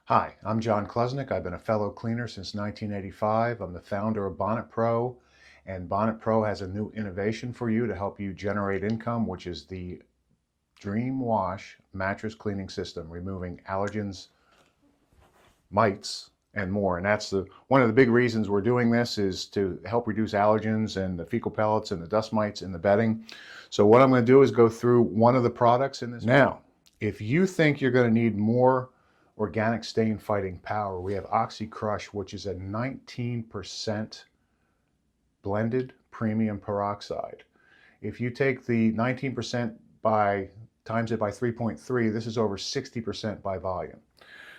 Hi, I'm John Klesnick. I've been a fellow cleaner since 1985. I'm the founder of Bonnet Pro, and Bonnet Pro has a new innovation for you to help you generate income, which is the DreamWash Mattress Cleaning System, removing allergens, mites, and more. And that's one of the big reasons we're doing this is to help reduce allergens and the fecal pellets and the dust mites in the bedding. So what I'm going to do is go through one of the products in this. Now, if you think you're going to need more organic stain fighting power, we have OxyCrush, which is a 19% blended premium peroxide. If you take the 19% times it by 3.3, this is over 60% by volume.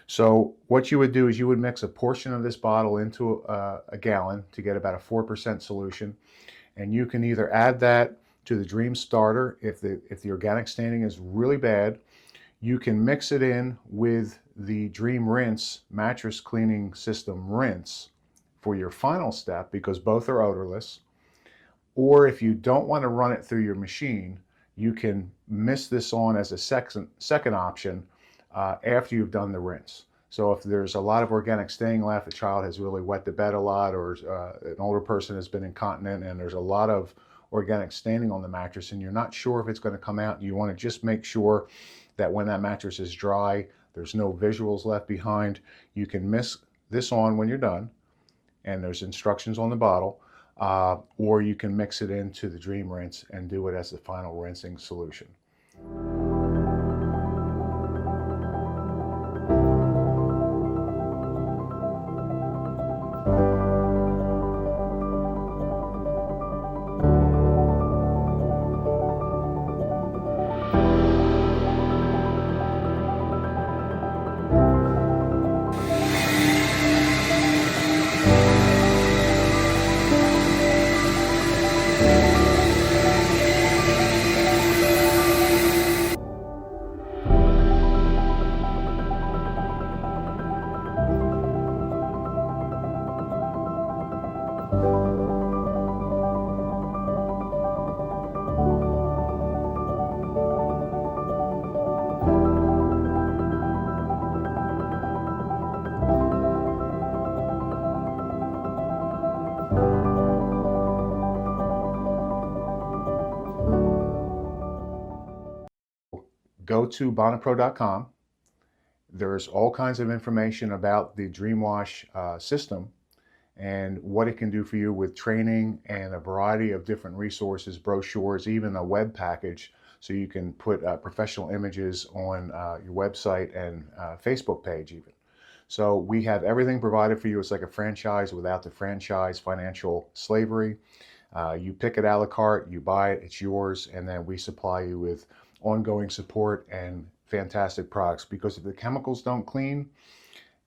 So what you would do is you would mix a portion of this bottle into a gallon to get about a 4% solution, and you can either add that to the Dream Starter if the organic staining is really bad. You can mix it in with the Dream Rinse Mattress Cleaning System rinse for your final step, because both are odorless. Or if you don't want to run it through your machine, you can mist this on as a second option after you've done the rinse. So if there's a lot of organic staining left, a child has really wet the bed a lot, or an older person has been incontinent and there's a lot of organic staining on the mattress and you're not sure if it's going to come out, and you want to just make sure that when that mattress is dry, there's no visuals left behind, you can mist this on when you're done, and there's instructions on the bottle, or you can mix it into the Dream Rinse and do it as the final rinsing solution. Go to bonnetpro.com. There's all kinds of information about the DreamWash system and what it can do for you with training and a variety of different resources, brochures, even a web package, so you can put professional images on your website and Facebook page even. So we have everything provided for you. It's like a franchise without the franchise financial slavery. You pick it a la carte, you buy it, it's yours, and then we supply you with ongoing support and fantastic products, because if the chemicals don't clean,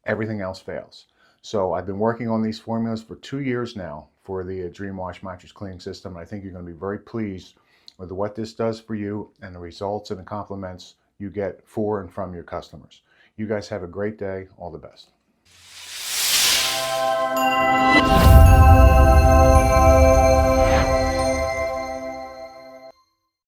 everything else fails. So I've been working on these formulas for 2 years now for the DreamWash Mattress Cleaning System. I think you're going to be very pleased with what this does for you and the results and the compliments you get for and from your customers. You guys have a great day. All the best.